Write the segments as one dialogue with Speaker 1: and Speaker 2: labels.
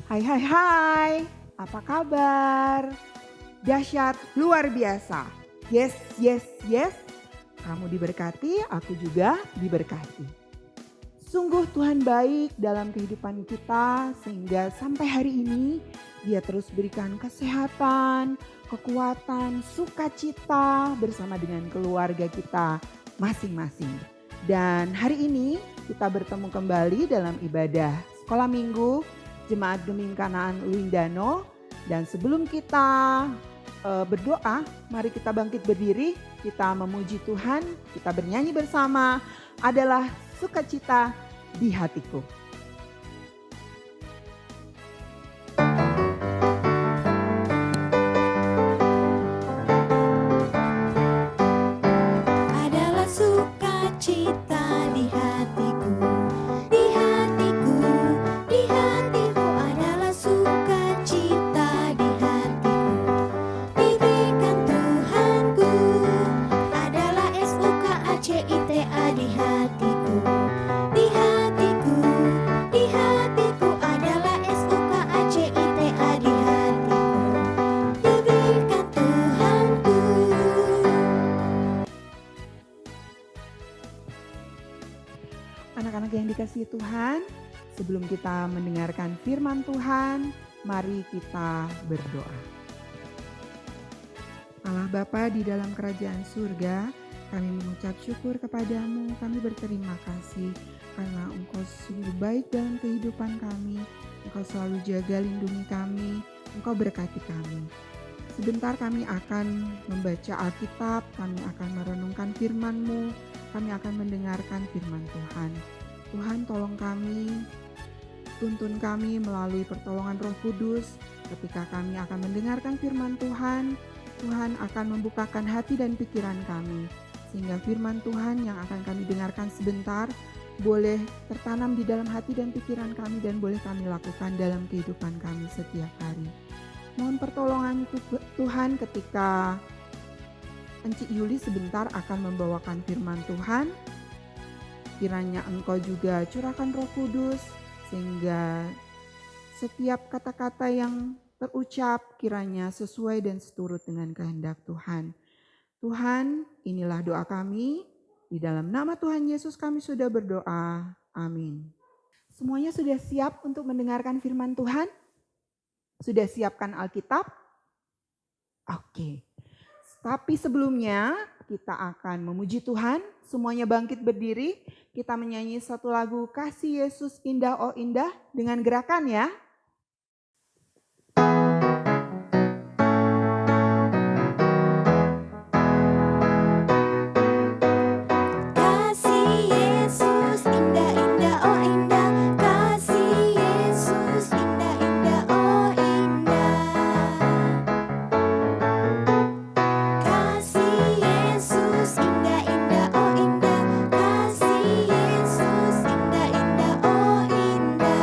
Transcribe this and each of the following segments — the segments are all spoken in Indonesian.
Speaker 1: Hai hai hai, apa kabar? Dahsyat luar biasa. Yes, yes, yes. Kamu diberkati, aku juga diberkati. Sungguh Tuhan baik dalam kehidupan kita sehingga sampai hari ini Dia terus berikan kesehatan, kekuatan, sukacita bersama dengan keluarga kita masing-masing. Dan hari ini kita bertemu kembali dalam ibadah sekolah minggu Jemaat Gemim Kanaan Uindano. Dan sebelum kita berdoa, mari kita bangkit berdiri, kita memuji Tuhan, kita bernyanyi bersama adalah sukacita di hatiku.
Speaker 2: Adalah sukacita di hatiku, di hatiku, di hatiku adalah sukacita di hatiku. Diberikan Tuhanku adalah SUKACITA di hatiku, di hatiku, di hatiku adalah SUKACITA di hatiku. Diberikan Tuhanku.
Speaker 1: Anak-anak yang dikasihi Tuhan, sebelum kita mendengarkan firman Tuhan, mari kita berdoa. Allah Bapa di dalam kerajaan surga, kami mengucap syukur kepadamu, kami berterima kasih karena Engkau sungguh baik dalam kehidupan kami, Engkau selalu jaga lindungi kami, Engkau berkati kami. Sebentar kami akan membaca Alkitab, kami akan merenungkan firman-Mu, kami akan mendengarkan firman Tuhan. Tuhan tolong kami, tuntun kami melalui pertolongan Roh Kudus. Ketika kami akan mendengarkan firman Tuhan, Tuhan akan membukakan hati dan pikiran kami. Sehingga firman Tuhan yang akan kami dengarkan sebentar boleh tertanam di dalam hati dan pikiran kami dan boleh kami lakukan dalam kehidupan kami setiap hari. Mohon pertolongan Tuhan ketika Encik Yuli sebentar akan membawakan firman Tuhan. Kiranya Engkau juga curahkan Roh Kudus sehingga setiap kata-kata yang terucap kiranya sesuai dan seturut dengan kehendak Tuhan. Tuhan, inilah doa kami. Di dalam nama Tuhan Yesus kami sudah berdoa. Amin. Semuanya sudah siap untuk mendengarkan firman Tuhan? Sudah siapkan Alkitab? Oke. Tapi sebelumnya kita akan memuji Tuhan, semuanya bangkit berdiri, kita menyanyi satu lagu Kasih Yesus Indah Oh Indah dengan gerakan ya.
Speaker 2: Kasih Yesus indah-indah oh indah, kasih Yesus indah-indah oh indah. Kasih Yesus indah-indah oh indah, kasih Yesus indah-indah oh indah.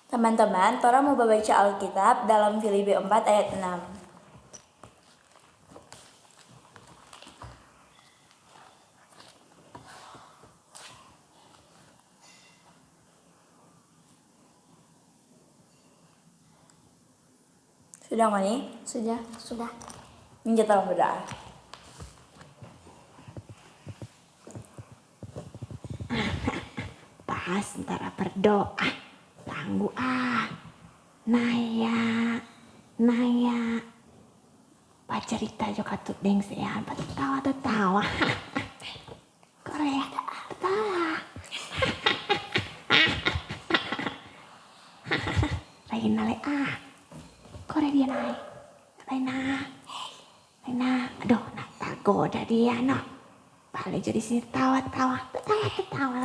Speaker 3: Teman-teman, Tora mau baca Alkitab dalam Filipi 4 ayat 6. Sudah Ngoni?
Speaker 2: Sudah.
Speaker 3: Minta tolong berdoa.
Speaker 4: Pas ntar berdoa. Tangguh Naya. Pak cerita juga tuh deng sean. Tertawa. Korea tertawa. Reina Korea dia naik. Reina. Aduh, tak goda dia no. Balik jadi sini tawa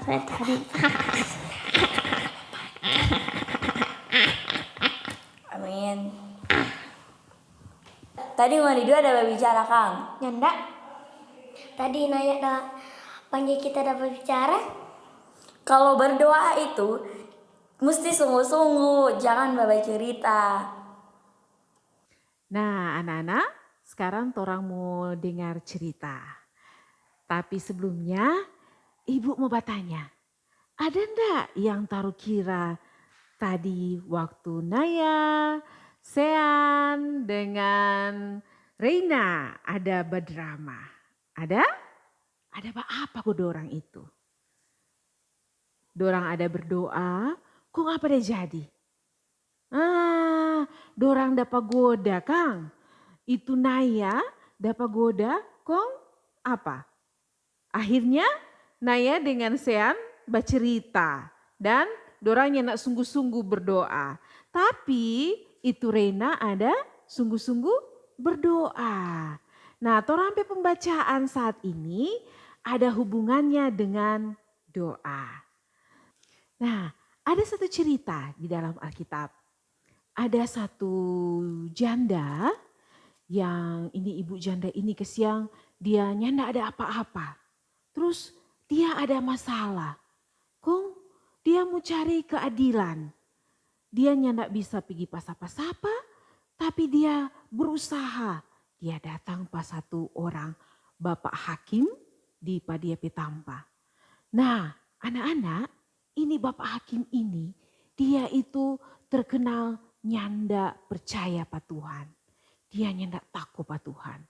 Speaker 4: saya tadi.
Speaker 3: Amin. Tadi Ngoni dua ada berbicara Kang.
Speaker 2: Nyanda. Tadi Naya panggil kita dapat bicara.
Speaker 3: Kalau berdoa itu mesti sungguh-sungguh, jangan bawa cerita.
Speaker 5: Nah anak-anak, sekarang torang mau dengar cerita. Tapi sebelumnya ibu mau bertanya, ada ndak yang taruh kira tadi waktu Naya, Sean dengan Reina ada berdrama? Ada? Ada apa kok dorang itu? Dorang ada berdoa, kok apa deh jadi? Dorang dapat goda Kang. Itu Naya dapat goda kong apa? Akhirnya Naya dengan Sean bercerita dan dorangnya nak sungguh-sungguh berdoa. Tapi itu Reina ada sungguh-sungguh berdoa. Nah torang sampai pembacaan saat ini ada hubungannya dengan doa. Nah ada satu cerita di dalam Alkitab. Ada satu janda yang ini ibu janda ini kesiang dia nyanda ada apa-apa. Terus dia ada masalah. Kong dia mau cari keadilan. Dia nyanda bisa pergi pasapa-pasapa tapi dia berusaha. Dia datang pas satu orang bapak hakim di Padia Petampa. Nah anak-anak ini bapak hakim ini dia itu terkenal nyanda percaya pada Tuhan. Dia nyanda takut pada Tuhan.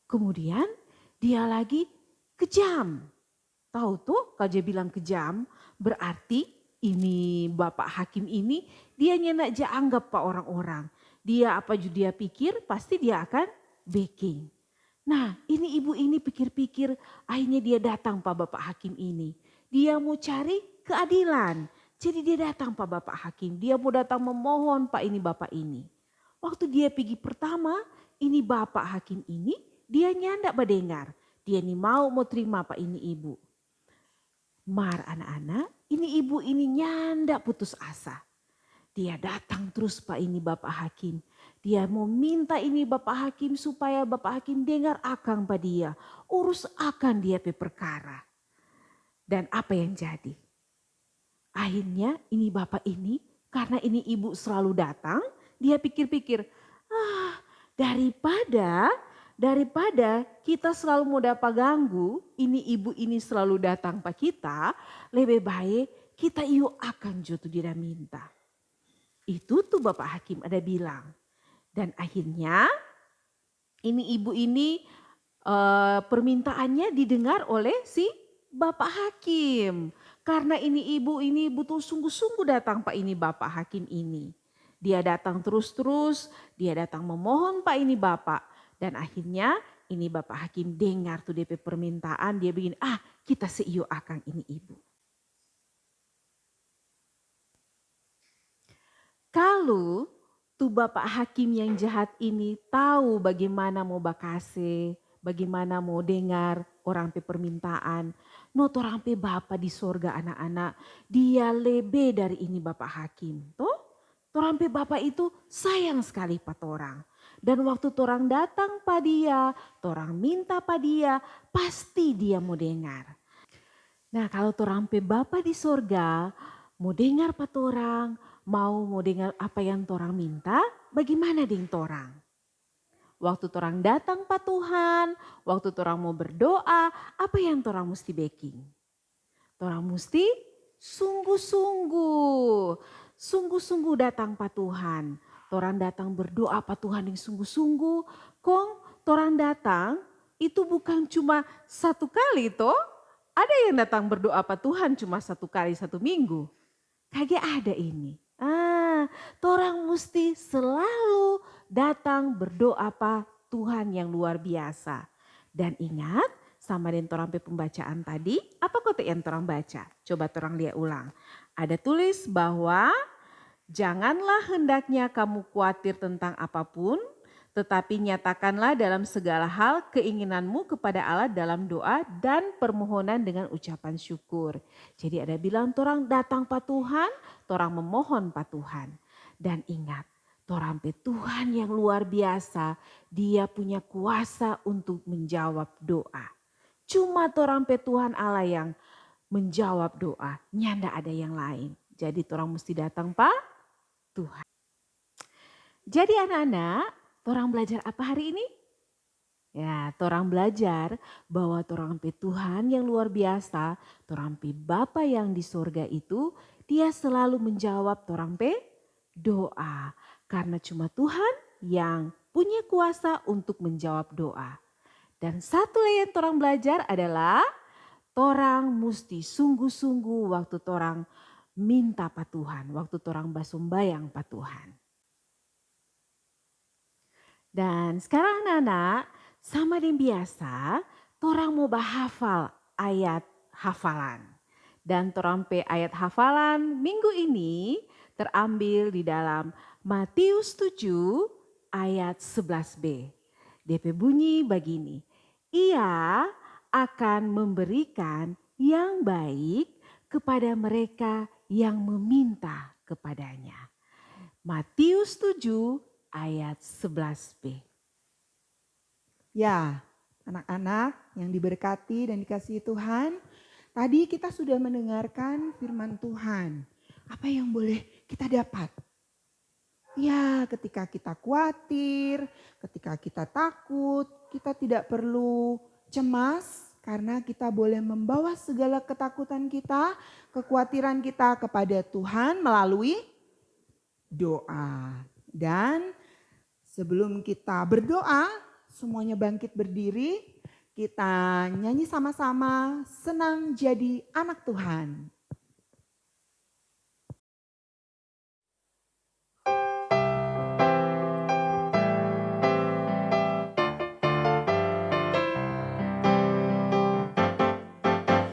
Speaker 5: Kemudian dia lagi kejam. Tahu tuh kalau dia bilang kejam berarti ini bapak hakim ini dia nyanda aja anggap pak orang-orang. Dia apa juga dia pikir pasti dia akan backing. Nah ini ibu ini pikir-pikir akhirnya dia datang pak bapak hakim ini. Dia mau cari keadilan. Jadi dia datang pak bapak hakim, dia mau datang memohon pak ini bapak ini. Waktu dia pergi pertama, ini bapak hakim ini, dia nyanda berdengar. Dia ini mau terima pak ini ibu. Mar anak-anak, ini ibu ini nyanda putus asa. Dia datang terus pak ini bapak hakim. Dia mau minta ini bapak hakim supaya bapak hakim dengar akang pada dia. Urus akan dia pe perkara. Dan apa yang jadi? Akhirnya ini bapak ini karena ini ibu selalu datang dia pikir-pikir daripada kita selalu mau dapat ganggu ini ibu ini selalu datang pak kita lebih baik kita yuk akan jodoh dia minta. Itu tuh bapak hakim ada bilang dan akhirnya ini ibu ini permintaannya didengar oleh si bapak hakim. Karena ini ibu ini butuh sungguh-sungguh datang pak ini bapak hakim ini. Dia datang terus-terus, dia datang memohon pak ini bapak. Dan akhirnya ini bapak hakim dengar tuh DP permintaan, dia begini, kita seiyo akang ini ibu. Kalau tuh bapak hakim yang jahat ini tahu bagaimana mau bakase, bagaimana mau dengar orang pe permintaan. No orang pe Bapa di sorga anak-anak, dia lebih dari ini Bapak Hakim. Toh, orang pe Bapa itu sayang sekali pada orang. Dan waktu orang datang pada dia, orang minta pada dia, pasti dia mau dengar. Nah kalau orang pe Bapa di sorga, mau dengar pada orang, mau dengar apa yang torang minta, bagaimana ding torang? Waktu torang datang pa Tuhan, waktu torang mau berdoa, apa yang torang mesti baking? Torang mesti sungguh-sungguh, sungguh-sungguh datang pa Tuhan. Torang datang berdoa pa Tuhan yang sungguh-sungguh, kong torang datang itu bukan cuma satu kali toh. Ada yang datang berdoa pa Tuhan cuma satu kali satu minggu. Kagak ada ini. Torang mesti selalu datang berdoa pa Tuhan yang luar biasa. Dan ingat sama dengan torang pe pembacaan tadi, apa kote yang torang baca? Coba torang lihat ulang. Ada tulis bahwa janganlah hendaknya kamu khawatir tentang apapun, tetapi nyatakanlah dalam segala hal keinginanmu kepada Allah dalam doa dan permohonan dengan ucapan syukur. Jadi ada bilang torang datang pa Tuhan, torang memohon pa Tuhan. Dan ingat, torang pe Tuhan yang luar biasa, Dia punya kuasa untuk menjawab doa. Cuma torang pe Tuhan Allah yang menjawab doa, nyanda ada yang lain. Jadi torang mesti datang pa Tuhan. Jadi anak-anak, torang belajar apa hari ini? Ya, torang belajar bahwa torang pe Tuhan yang luar biasa, torang pe Bapa yang di sorga itu, Dia selalu menjawab torang pe doa. Karena cuma Tuhan yang punya kuasa untuk menjawab doa. Dan satu lagi yang torang belajar adalah torang mesti sungguh-sungguh waktu torang minta pa Tuhan, waktu torang basumbayang pa Tuhan. Dan sekarang anak-anak, sama dengan biasa, torang mau bahafal ayat hafalan. Dan torang pe ayat hafalan minggu ini terambil di dalam Matius 7 ayat 11b. DP bunyi begini, Ia akan memberikan yang baik kepada mereka yang meminta kepadanya. Matius 7 ayat 11b.
Speaker 1: Ya, anak-anak yang diberkati dan dikasihi Tuhan, tadi kita sudah mendengarkan firman Tuhan. Apa yang boleh kita dapat? Ya, ketika kita khawatir, ketika kita takut, kita tidak perlu cemas karena kita boleh membawa segala ketakutan kita, kekhawatiran kita kepada Tuhan melalui doa. Dan sebelum kita berdoa, semuanya bangkit berdiri, kita nyanyi sama-sama, senang jadi anak Tuhan.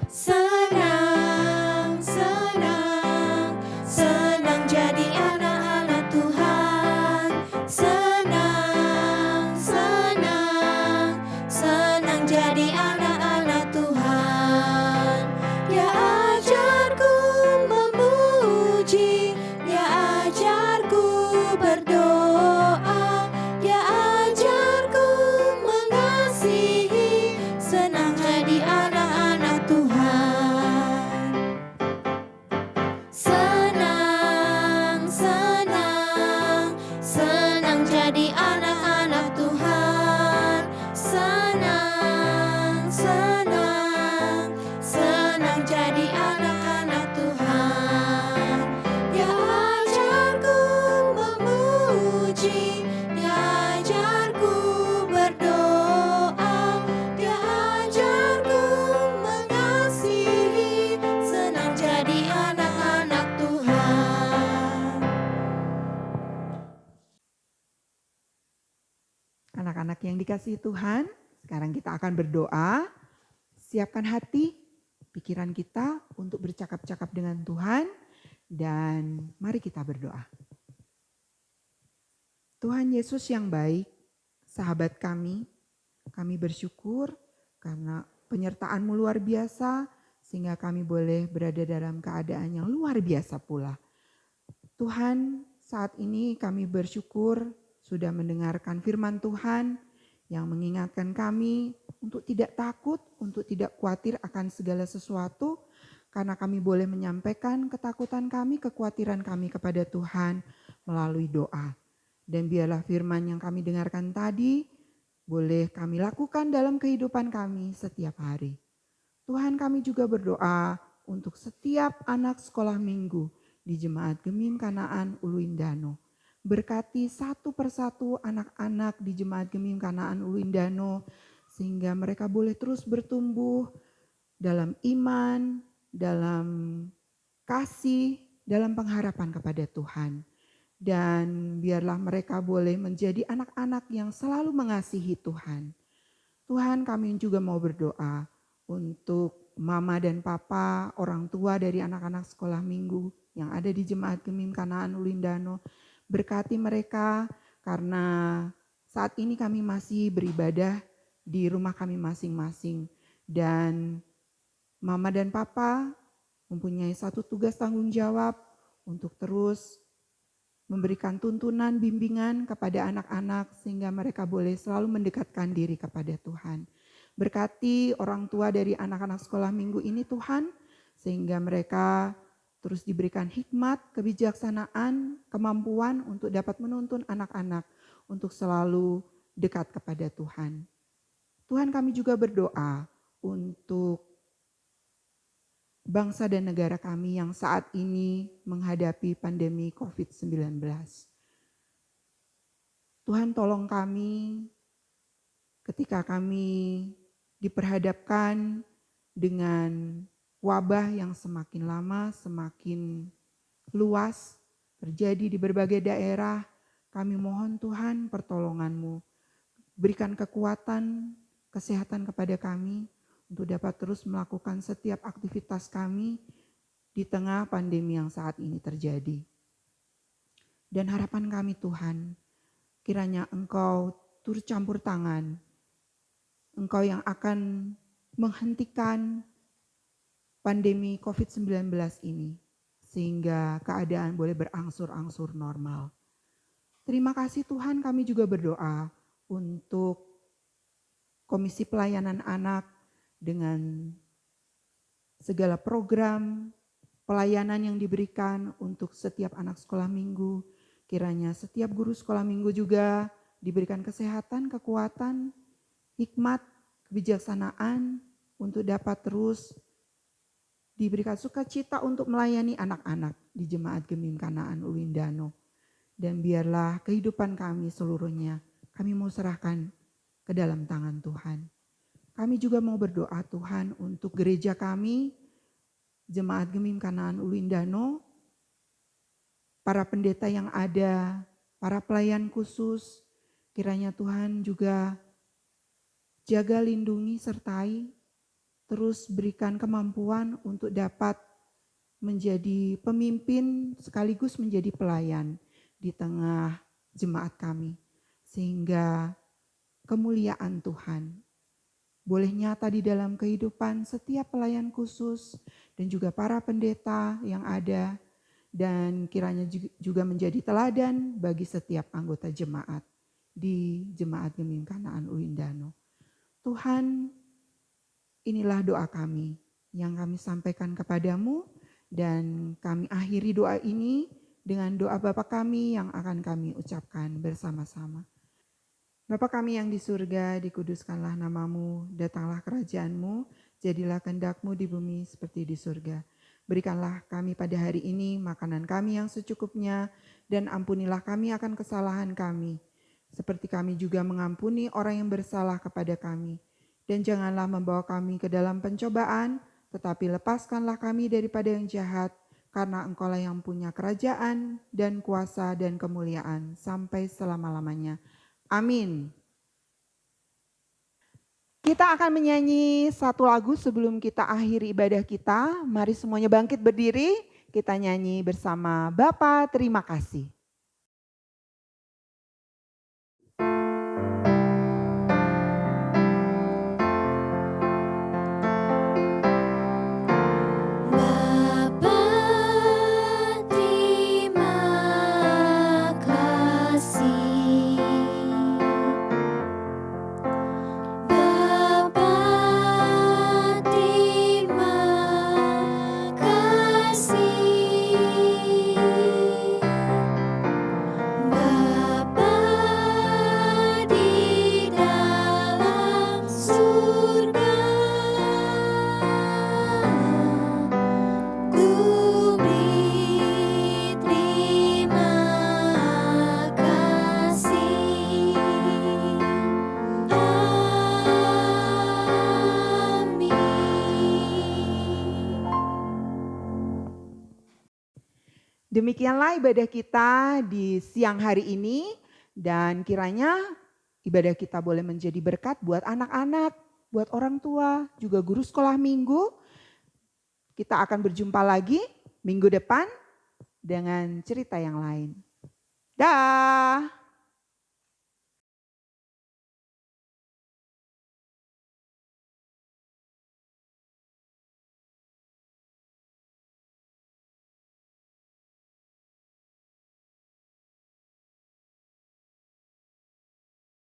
Speaker 2: Senang, senang, senang jadi anak-anak Tuhan. Senang, senang, senang jadi anak-anak Tuhan. Dia ajarku memuji, Dia ajarku berdoa, Dia ajarku mengasihi. Senang jadi anak-anak Tuhan. Senang, senang, senang jadi anak-anak Tuhan. Senang, senang, senang jadi anak-anak Tuhan. Dia ajarku memuji, Dia ajarku berdoa, Dia ajarku mengasihi. Senang jadi anak-anak Tuhan.
Speaker 1: Anak-anak yang dikasihi Tuhan, sekarang kita akan berdoa. Siapkan hati, pikiran kita untuk bercakap-cakap dengan Tuhan. Dan mari kita berdoa. Tuhan Yesus yang baik, sahabat kami bersyukur karena penyertaan-Mu luar biasa sehingga kami boleh berada dalam keadaan yang luar biasa pula. Tuhan, saat ini kami bersyukur sudah mendengarkan firman Tuhan yang mengingatkan kami untuk tidak takut, untuk tidak khawatir akan segala sesuatu karena kami boleh menyampaikan ketakutan kami, kekhawatiran kami kepada Tuhan melalui doa. Dan biarlah firman yang kami dengarkan tadi boleh kami lakukan dalam kehidupan kami setiap hari. Tuhan, kami juga berdoa untuk setiap anak sekolah minggu di Jemaat Gemim Kanaan Uluindano. Berkati satu persatu anak-anak di Jemaat Gemim Kanaan Uluindano sehingga mereka boleh terus bertumbuh dalam iman, dalam kasih, dalam pengharapan kepada Tuhan. Dan biarlah mereka boleh menjadi anak-anak yang selalu mengasihi Tuhan. Tuhan, kami juga mau berdoa untuk mama dan papa, orang tua dari anak-anak sekolah minggu yang ada di Jemaat Gemim Kanaan Uluindano. Berkati mereka karena saat ini kami masih beribadah di rumah kami masing-masing. Dan mama dan papa mempunyai satu tugas tanggung jawab untuk terus memberikan tuntunan, bimbingan kepada anak-anak sehingga mereka boleh selalu mendekatkan diri kepada Tuhan. Berkati orang tua dari anak-anak sekolah minggu ini Tuhan, sehingga mereka terus diberikan hikmat, kebijaksanaan, kemampuan untuk dapat menuntun anak-anak untuk selalu dekat kepada Tuhan. Tuhan, kami juga berdoa untuk bangsa dan negara kami yang saat ini menghadapi pandemi COVID-19. Tuhan, tolong kami ketika kami diperhadapkan dengan wabah yang semakin lama, semakin luas, terjadi di berbagai daerah. Kami mohon Tuhan pertolongan-Mu. Berikan kekuatan, kesehatan kepada kami, untuk dapat terus melakukan setiap aktivitas kami di tengah pandemi yang saat ini terjadi. Dan harapan kami Tuhan, kiranya Engkau turut campur tangan, Engkau yang akan menghentikan pandemi COVID-19 ini, sehingga keadaan boleh berangsur-angsur normal. Terima kasih Tuhan, kami juga berdoa untuk Komisi Pelayanan Anak, dengan segala program pelayanan yang diberikan untuk setiap anak sekolah minggu. Kiranya setiap guru sekolah minggu juga diberikan kesehatan, kekuatan, hikmat, kebijaksanaan untuk dapat terus diberikan sukacita untuk melayani anak-anak di Jemaat Gemim Kanaan Uluindano. Dan biarlah kehidupan kami seluruhnya kami mau serahkan ke dalam tangan Tuhan. Kami juga mau berdoa Tuhan untuk gereja kami, Jemaat Gemim Kanaan Uluindano, para pendeta yang ada, para pelayan khusus, kiranya Tuhan juga jaga, lindungi, sertai, terus berikan kemampuan untuk dapat menjadi pemimpin sekaligus menjadi pelayan di tengah jemaat kami. Sehingga kemuliaan Tuhan boleh nyata di dalam kehidupan setiap pelayan khusus dan juga para pendeta yang ada, dan kiranya juga menjadi teladan bagi setiap anggota jemaat di Jemaat Gemim Kanaan Uluindano. Tuhan, inilah doa kami yang kami sampaikan kepadamu, dan kami akhiri doa ini dengan doa Bapa kami yang akan kami ucapkan bersama-sama. Bapa kami yang di surga, dikuduskanlah namamu, datanglah kerajaanmu, jadilah kehendak-Mu di bumi seperti di surga. Berikanlah kami pada hari ini makanan kami yang secukupnya, dan ampunilah kami akan kesalahan kami, seperti kami juga mengampuni orang yang bersalah kepada kami. Dan janganlah membawa kami ke dalam pencobaan, tetapi lepaskanlah kami daripada yang jahat, karena Engkau-lah yang punya kerajaan dan kuasa dan kemuliaan sampai selama-lamanya. Amin. Kita akan menyanyi satu lagu sebelum kita akhiri ibadah kita. Mari semuanya bangkit berdiri, kita nyanyi bersama Bapa Terima Kasih.
Speaker 2: Bapa terima kasih, Bapa terima
Speaker 1: Demikianlah ibadah kita di siang hari ini dan kiranya ibadah kita boleh menjadi berkat buat anak-anak, buat orang tua, juga guru sekolah minggu. Kita akan berjumpa lagi minggu depan dengan cerita yang lain. Dah.